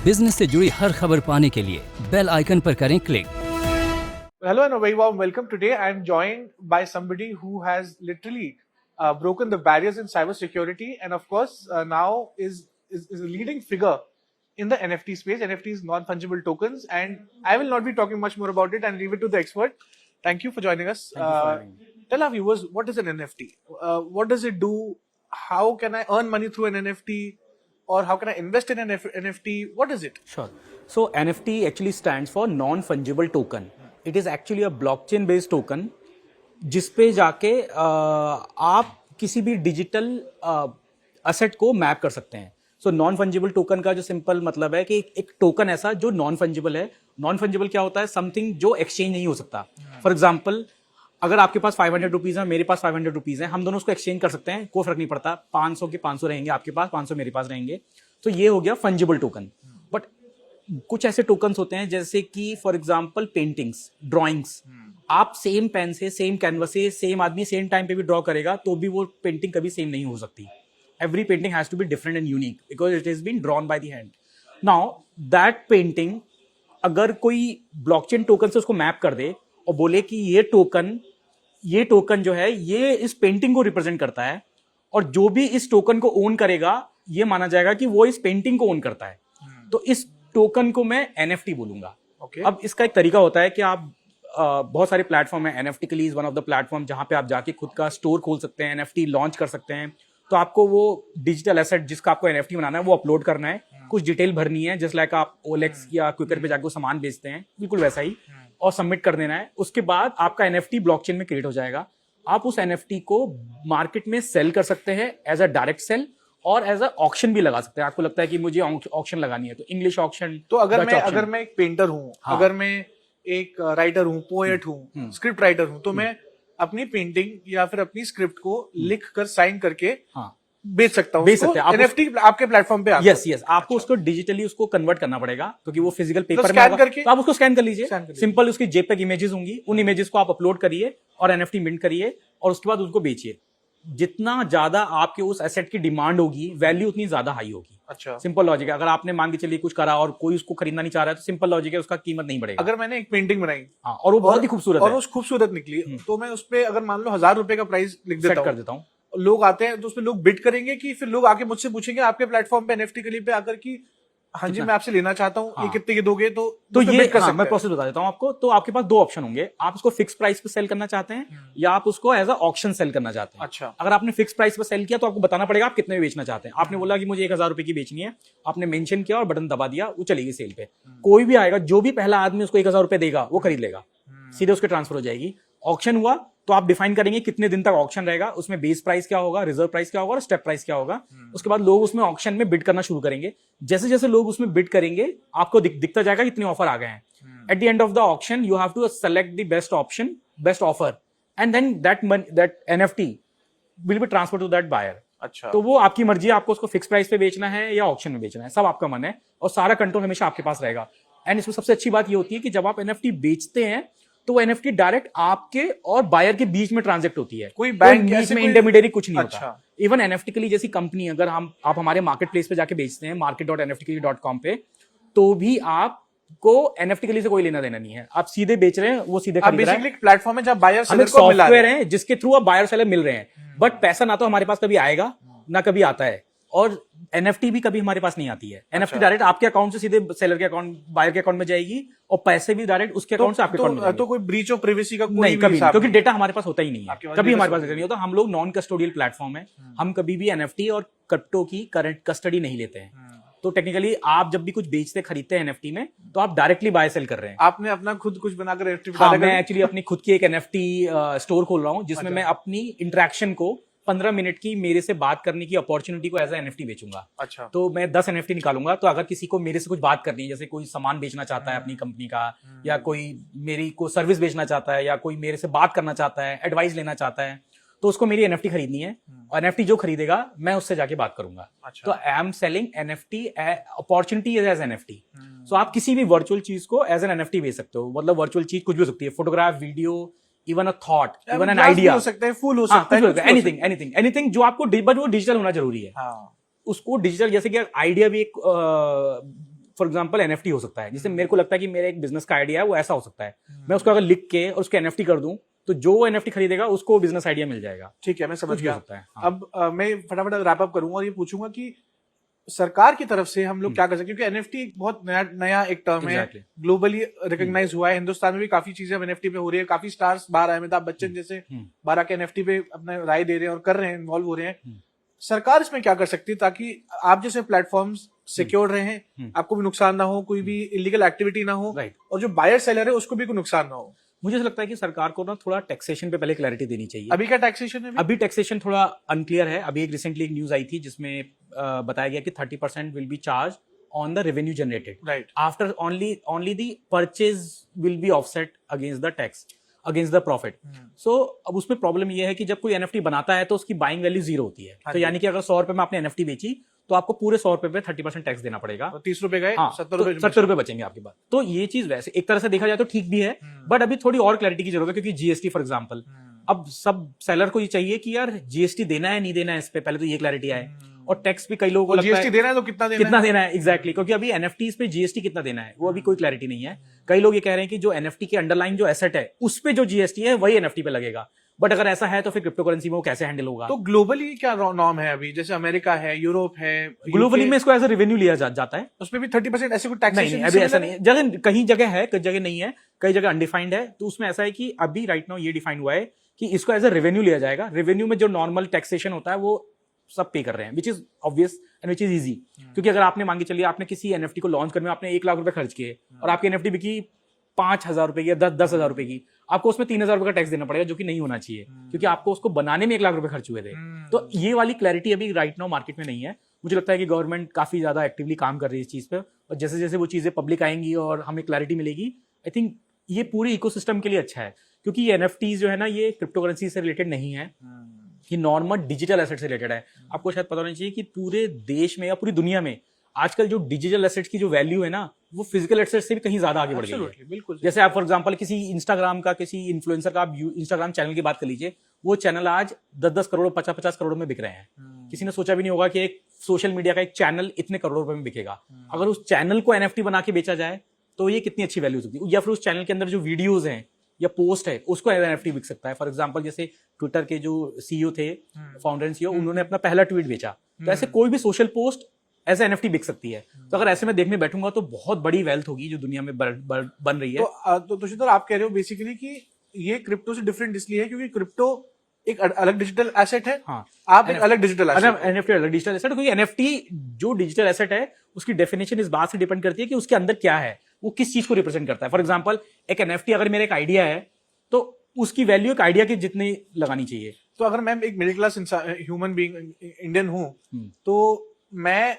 Business से जुड़ी हर खबर पाने के लिए बेल आइकन पर करें click. Hello and a very warm welcome. Today I am joined by somebody who has literally broken the barriers in cybersecurity and of course now is a leading figure in the NFT space. NFTs, non-fungible tokens, and I will not be talking much more about it and leave it to the expert. Thank you for joining us. Thank you for having me. Tell our viewers, what is an NFT? What does it do? How can I earn money through an NFT? Or how can I invest in an NFT? What is it? Sure. So NFT actually stands for non-fungible token. It is actually a blockchain based token जिस पे जाके आप किसी भी digital asset को map कर सकते हैं. सो नॉन फंजिबल टोकन का जो सिंपल मतलब है कि एक टोकन ऐसा जो नॉन फंजिबल है. नॉन फंजिबल क्या होता है? समथिंग जो एक्सचेंज नहीं हो सकता. फॉर एग्जाम्पल, अगर आपके पास 500 रुपीज है, मेरे पास 500 रुपीज है, हम दोनों उसको एक्सचेंज कर सकते हैं, कोई फर्क नहीं पड़ता. 500 के 500 रहेंगे आपके पास, 500 मेरे पास रहेंगे. तो ये हो गया फंजिबल टोकन. बट कुछ ऐसे टोकन्स होते हैं जैसे कि फॉर एग्जाम्पल पेंटिंग्स, ड्रॉइंग्स. आप सेम पेन से, सेम कैनवस से, सेम आदमी सेम टाइम पे भी ड्रॉ करेगा तो भी वो पेंटिंग कभी सेम नहीं हो सकती. Every painting has to be different and unique because it is been drawn by the hand. Now that painting अगर कोई ब्लॉकचेन टोकन से उसको मैप कर दे और बोले कि ये टोकन जो है ये इस पेंटिंग को रिप्रेजेंट करता है और जो भी इस टोकन को ओन करेगा ये माना जाएगा कि वो इस पेंटिंग को ओन करता है. तो इस टोकन को मैं NFT बोलूंगा. अब इसका एक तरीका होता है कि आप बहुत सारे प्लेटफॉर्म है. NFT के लिए is one of the platform जहां पे आप जाके खुद का स्टोर खोल सकते हैं, NFT लॉन्च कर सकते हैं. तो आपको वो डिजिटल एसेट जिसका आपको NFT बनाना है वो अपलोड करना है, कुछ डिटेल भरनी है, जस्ट लाइक आप OLX या क्विकर पे जाके वो सामान बेचते हैं, बिल्कुल वैसा ही, और सबमिट कर देना है. उसके बाद आपका NFT ब्लॉकचेन में क्रिएट हो जाएगा. आप उस NFT को मार्केट में सेल कर सकते हैं एज अ डायरेक्ट सेल और एज अ ऑक्शन भी लगा सकते हैं. आपको लगता है कि मुझे ऑक्शन लगानी है तो इंग्लिश ऑक्शन. तो अगर मैं एक पेंटर हूँ, अगर मैं एक राइटर हूँ, पोएट हूँ, स्क्रिप्ट राइटर हूँ, तो मैं अपनी पेंटिंग या फिर अपनी स्क्रिप्ट को लिख कर साइन करके बेच सकता हूँ. बेच सकते हैं. NFT आपके प्लेटफॉर्म पे यस आपको उसको डिजिटली उसको कन्वर्ट करना पड़ेगा क्योंकि वो फिजिकल पेपर में होगा. तो आप उसको स्कैन कर लीजिए. सिंपल उसकी JPEG इमेजेस होंगी, उन इमेजेस को आप अपलोड करिए और NFT मिंट करिए और उसके बाद उसको बेचिए. जितना ज्यादा आपके उस एसेट की डिमांड होगी, वैल्यू उतनी ज्यादा हाई होगी. अच्छा, सिंपल लॉजिक है. अगर आपने मान के चलिए कुछ करा और कोई उसको खरीदना नहीं चाह रहा है तो सिंपल लॉजिक है, उसका कीमत नहीं बढ़ेगा. अगर मैंने एक पेंटिंग बनाई और वो बहुत ही खूबसूरत और खूबसूरत निकली तो मैं उस पे अगर मान लो 1000 रुपए का प्राइस लिख देता हूँ, लोग आते हैं तो उसमें लोग बिड करेंगे कि फिर लोग आके मुझसे पूछेंगे आपके प्लेटफॉर्म पे NFT के लिए पे आकर कि हाँ जी मैं आपसे लेना चाहता हूँ, ये कितने के दोगे? तो ये मैं प्रोसेस बता देता हूँ आपको. तो आपके पास दो ऑप्शन होंगे. आप उसको फिक्स प्राइस पे सेल करना चाहते हैं या आप उसको एज अ ऑक्शन सेल करना चाहते हैं. अच्छा, अगर आपने फिक्स प्राइस पे सेल किया तो आपको बताना पड़ेगा आप कितने में बेचना चाहते हैं. आपने बोला कि मुझे 1000 रुपए की बेचनी है, आपने मेंशन किया और बटन दबा दिया, वो चलेगी सेल पे. कोई भी आएगा, जो भी पहला आदमी उसको 1000 रुपए देगा वो खरीद लेगा, सीधे उसके ट्रांसफर हो जाएगी. ऑक्शन हुआ तो आप डिफाइन करेंगे कितने दिन तक ऑक्शन रहेगा, उसमें बेस प्राइस क्या होगा, रिजर्व प्राइस क्या होगा और स्टेप प्राइस क्या होगा. उसके बाद लोग उसमें ऑक्शन में बिड करना शुरू करेंगे. जैसे जैसे लोग उसमें बिड करेंगे आपको दिखता जाएगा कितने ऑफर आ गए हैं. At the end of the auction you have to select the best option, best offer, and then that NFT will be transfer to that buyer. अच्छा, तो वो आपकी मर्जी है, आपको उसको फिक्स प्राइस पे बेचना है या ऑक्शन में बेचना है, सब आपका मन है और सारा कंट्रोल हमेशा आपके पास रहेगा. एंड इसमें सबसे अच्छी बात ये होती है कि जब आप NFT बेचते हैं तो वो NFT डायरेक्ट आपके और बायर के बीच में ट्रांजैक्ट होती है. कोई बैंक बीच में इंटरमीडिएरी कुछ नहीं होता. इवन NFT के लिए जैसी कंपनी अगर आप हमारे मार्केट प्लेस पे जाके बेचते हैं market.nftkelly.com पे, तो भी आपको NFT के लिए से कोई लेना देना नहीं है. आप सीधे बेच रहे हैं, वो सीधे खरीद रहा है. प्लेटफॉर्म है जहां बायर सेलर को मिला सॉफ्टवेयर है जिसके थ्रू आप बायर सेलर मिल रहे हैं. बट पैसा ना तो हमारे पास कभी आएगा ना कभी आता है और NFT भी कभी हमारे पास नहीं आती है. NFT डायरेक्ट आपके अकाउंट से सीधे सेलर के अकाउंट, बायर के अकाउंट में जाएगी और पैसे भी डायरेक्ट उसके अकाउंट से आपके अकाउंट में. तो कोई ब्रीच ऑफ प्राइवेसी का कोई नहीं, कभी नहीं, क्योंकि डेटा हमारे पास होता ही नहीं है, कभी हमारे पास नहीं होता. हम लोग नॉन कस्टोडियल प्लेटफॉर्म है, हम कभी भी NFT और क्रिप्टो की करंट कस्टडी नहीं लेते हैं. तो टेक्निकली आप जब भी कुछ बेचते खरीदते हैं NFT में तो आप डायरेक्टली बाय सेल कर रहे हैं. आपने अपना खुद कुछ बनाकर NFT मैं एक्चुअली अपनी खुद की एक NFT स्टोर खोल रहा हूँ जिसमें मैं अपनी इंटरेक्शन को 15 मिनट की मेरे से बात करने की अपॉर्चुनिटी को एज ए NFT बेचूंगा. अच्छा, तो मैं 10 NFT निकालूंगा. तो अगर किसी को मेरे से कुछ बात करनी है, जैसे कोई सामान बेचना चाहता है अपनी कंपनी का, या कोई मेरी को सर्विस बेचना चाहता है, या कोई मेरे से बात करना चाहता है, एडवाइस लेना चाहता है, तो उसको मेरी NFT खरीदनी है और NFT जो खरीदेगा मैं उससे जाके बात करूंगा. तो I am selling NFT opportunity as NFT. So आप किसी भी वर्चुअल चीज को एज एन NFT बेच सकते हो. मतलब वर्चुअल चीज कुछ भी हो सकती है, photograph, video, even a thought, even an idea हो सकता है, फूल हो सकता है, एनीथिंग जो आपको, बट वो डिजिटल होना जरूरी है. उसको डिजिटल, जैसे कि आइडिया भी एक फॉर एग्जाम्पल एनएफटी हो सकता है, जिससे मेरे को लगता है कि मेरा एक बिजनेस का आइडिया है वो ऐसा हो सकता है, मैं उसको अगर लिख के और उसको एनएफटी कर दूं तो जो एनएफटी खरीदेगा उसको बिजनेस आइडिया मिल जाएगा। ठीक है, मैं समझ कुछ भी हो गया। सकता है। हाँ। अब मैं फटाफट रैप अप करूंगा और ये पूछूंगा कि सरकार की तरफ से हम लोग क्या कर सकते हैं, क्योंकि एनएफटी एक बहुत नया एक टर्म है, Exactly. ग्लोबली रिकॉग्नाइज हुआ है, हिंदुस्तान में भी काफी चीजें एनएफटी पे हो रही है, काफी स्टार्स बाहर आए, अमिताभ बच्चन जैसे 12 के एनएफटी पे अपना राय दे रहे हैं और कर रहे हैं, इन्वॉल्व हो रहे हैं। सरकार इसमें क्या कर सकती है ताकि आप जैसे प्लेटफॉर्म्स सिक्योर रहे, आपको भी नुकसान ना हो, कोई भी इलीगल एक्टिविटी ना हो, राइट। और जो बायर सेलर है उसको भी कोई नुकसान ना हो? मुझे ऐसा लगता है कि सरकार को ना थोड़ा टैक्सेशन पे पहले क्लैरिटी देनी चाहिए। अभी क्या टैक्सेशन है? अभी टैक्सेशन थोड़ा अनक्लियर है। अभी एक रिसेंटली एक न्यूज आई थी जिसमें बताया गया कि 30% will be charge on the revenue generated, right, after only the purchase will be offset against the tax, against the profit. So अब उसमें प्रॉब्लम ये है कि जब कोई एनएफटी बनाता है तो उसकी बाइंग वैल्यू 0 होती है। तो यानी कि अगर 100 रुपए में आपने एनएफटी बेची तो आपको पूरे 100 रुपए पे 30% टैक्स देना पड़ेगा। 30 रुपए गए, हाँ, 70 रुपए बचेंगे आपके पास। तो ये चीज वैसे एक तरह से देखा जाए तो ठीक भी है, बट अभी थोड़ी और क्लैरिटी की जरूरत है, क्योंकि जीएसटी फॉर एग्जांपल, अब सब सेलर को ये चाहिए कि यार जीएसटी देना है नहीं देना है, इस पे पहले तो ये क्लैरिटी आए। और टैक्स भी कई लोगों को लगता है जीएसटी देना है तो कितना देना है एग्जैक्टली, क्योंकि अभी एनएफटीज पे जीएसटी कितना देना है वो अभी कोई क्लैरिटी नहीं है। कई लोग ये कह रहे हैं कि जो एनएफटी के अंडरलाइन जो एसेट है उस पे जो जीएसटी है वही एनएफटी पे लगेगा, बट अगर ऐसा है तो फिर क्रिप्टो करेंसी में वो कैसे हैंडल होगा? तो ग्लोबली क्या नॉर्म है अभी? जैसे अमेरिका है, यूरोप है, ग्लोबली में इसको एज ए रेवेन्यू लिया जाता है, उसमें भी 30% ऐसे कोई नहीं, टैक्सेशन? अभी ऐसा नहीं है। जगह कहीं जगह है, कई जगह नहीं है, कई जगह अनडिफाइंड है। तो उसमें ऐसा है कि अभी राइट नाउ ये डिफाइंड हुआ है कि इसको एज ए रेवेन्यू लिया जाएगा। रेवेन्यू में जो नॉर्मल टैक्सेशन होता है वो सब पे कर रहे हैं, which is obvious and which is easy. क्योंकि अगर आपने मान के चलिए आपने किसी एनएफटी को लॉन्च करने में आपने 1 लाख रुपए खर्च किए और आपकी एनएफटी बिकी 5,000 रुपए की या 10,000 रुपए की, आपको उसमें 3,000 रुपए का टैक्स देना पड़ेगा, जो कि नहीं होना चाहिए, क्योंकि आपको उसको बनाने में 1 लाख रुपए खर्च हुए थे। तो ये वाली क्लैरिटी अभी राइट नाउ मार्केट में नहीं है। मुझे लगता है कि गवर्नमेंट काफी ज्यादा एक्टिवली काम कर रही है इस चीज पे, और जैसे जैसे वो चीजें पब्लिक आएंगी और हमें क्लैरिटी मिलेगी, आई थिंक ये पूरे इकोसिस्टम के लिए अच्छा है। क्योंकि ये एनएफटीज जो है ना, ये क्रिप्टो करेंसी से रिलेटेड नहीं है, ये नॉर्मल डिजिटल एसेट से रिलेटेड है। आपको शायद पता होना चाहिए कि पूरे देश में या पूरी दुनिया में आजकल जो डिजिटल एसेट्स की जो वैल्यू है ना, वो फिजिकल एसेट्स से भी कहीं ज्यादा आगे बढ़ गई है। बिल्कुल। जैसे आप फॉर एग्जांपल किसी इंस्टाग्राम का, किसी इन्फ्लुएंसर का आप इंस्टाग्राम चैनल की बात कर लीजिए, वो चैनल आज 10-10 करोड़ 50-50 करोड़ में बिक रहे हैं। किसी ने सोचा भी नहीं होगा कि एक सोशल मीडिया का एक चैनल इतने करोड़ रुपए में बिकेगा। अगर उस चैनल को एनएफटी बना के बेचा जाए तो ये कितनी अच्छी वैल्यू सकती है। या फिर उस चैनल के अंदर जो वीडियोज हैं या पोस्ट है उसको एनएफटी बिक सकता है। फॉर एग्जांपल जैसे ट्विटर के जो सीईओ थे, फाउंडर एंड सीईओ, उन्होंने अपना पहला ट्वीट बेचा, तो ऐसे कोई भी सोशल पोस्ट एज एनएफटी बिक सकती है। तो अगर ऐसे में देखने बैठूंगा तो बहुत बड़ी वेल्थ होगी जो दुनिया में बन रही है। तो तुषार, आप कह रहे हो बेसिकली कि ये क्रिप्टो से डिफरेंट इसलिए है क्योंकि क्रिप्टो एक अलग डिजिटल एसेट है, हाँ, आप एक अलग डिजिटल एसेट। एनएफटी अलग डिजिटल एसेट, क्योंकि एनएफटी जो डिजिटल एसेट है उसकी डेफिनेशन इस बात से डिपेंड करती है कि उसके अंदर क्या है, वो किस चीज को रिप्रेजेंट करता है। फॉर एग्जांपल एक एनएफटी अगर मेरा एक आइडिया है तो उसकी वैल्यू एक आइडिया के जितनी लगानी चाहिए। तो अगर मैं एक middle class human being Indian हूं, तो मैं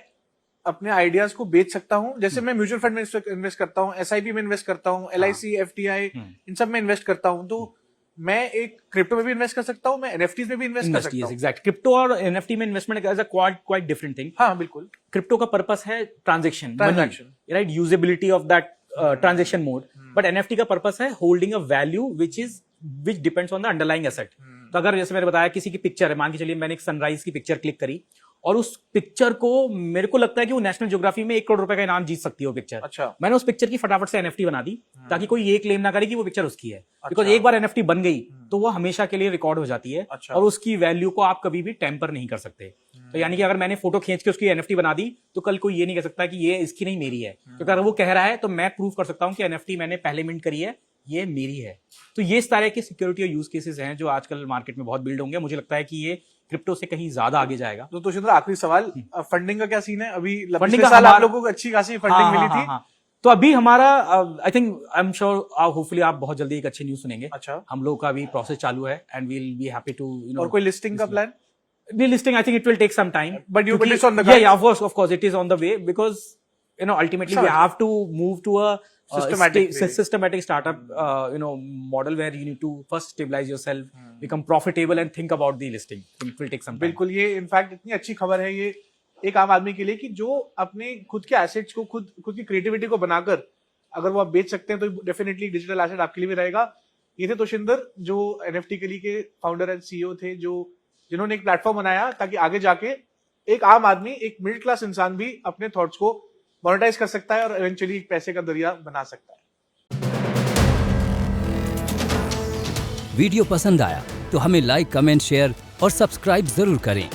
अपने आइडियाज को बेच सकता हूं। जैसे मैं म्यूचुअल फंड में इन्वेस्ट करता हूं, एसआईपी में इन्वेस्ट करता हूं, एलआईसी, एफटीआई, इन सब में इन्वेस्ट करता हूं, तो मैं एक क्रिप्टो में भी इन्वेस्ट कर सकता हूं, मैं एनएफटीज में भी इन्वेस्ट कर सकता हूं। एग्जैक्ट, क्रिप्टो और एनएफटी में investment is a quite different thing. हाँ, बिल्कुल। क्रिप्टो का पर्पस है transaction, right, usability of that transaction mode, but NFT का पर्पस है holding a value which depends on the underlying asset. तो अगर जैसे मैंने बताया किसी की पिक्चर है, मान के चलिए मैंने एक सनराइज की पिक्चर क्लिक करी और उस पिक्चर को मेरे को लगता है कि वो नेशनल ज्योग्राफी में 1 करोड़ रुपए का इनाम जीत सकती है वो पिक्चर। अच्छा। मैंने उस पिक्चर की फटाफट से एनएफटी बना दी ताकि कोई ये क्लेम ना करे कि वो पिक्चर उसकी है, बिकॉज एक बार एनएफटी बन गई तो वो हमेशा के लिए रिकॉर्ड हो जाती है। अच्छा। और उसकी वैल्यू को आप कभी भी टेम्पर नहीं कर सकते। तो यानी कि अगर मैंने फोटो खींच के उसकी एनएफटी बना दी तो कल कोई ये नहीं कह सकता कि ये इसकी नहीं मेरी है, क्योंकि अगर वो कह रहा है तो मैं प्रूव कर सकता हूं कि एनएफटी मैंने पहले मिंट करी है, ये मेरी है। तो ये इस तरह के सिक्योरिटी और यूज केसेस हैं जो आजकल मार्केट में बहुत बिल्ड होंगे। मुझे लगता है कि ये क्रिप्टो से कहीं ज्यादा आगे जाएगा। तो तुषार, आखिरी सवाल, फंडिंग का क्या सीन है? अभी फंडिंग पिछले साल आप लोगों को अच्छी खासी फंडिंग मिली थी। तो अभी हमारा I think I am sure hopefully आप बहुत जल्दी एक अच्छी न्यूज सुनेंगे। अच्छा। हम लोग का भी प्रोसेस चालू है and we will be happy to और कोई लिस्टिंग का plan? Listing, I think it will take some time. But it's on the cards. Yeah, of course, it is on the way because ultimately we have to move to a systematic startup model where you need to first stabilize yourself, become profitable, and think about the listing. It will take some time. बिल्कुल, ये in fact इतनी अच्छी खबर है ये एक आम आदमी के लिए कि जो अपने खुद के एसेट्स को खुद की क्रिएटिविटी को बनाकर अगर वो आप बेच सकते हैं तो डेफिनेटली डिजिटल एसेट आपके लिए भी रहेगा। ये थे तोशिंदर, जो एनएफटी कली के फाउंडर एंड सीईओ थे, जिन्होंने एक प्लेटफॉर्म बनाया ताकि आगे जाके एक आम आदमी, एक मिडिल क्लास इंसान भी अपने थॉट्स को मोनेटाइज कर सकता है और इवेंचुअली पैसे का दरिया बना सकता है। वीडियो पसंद आया तो हमें लाइक, कमेंट, शेयर और सब्सक्राइब जरूर करें।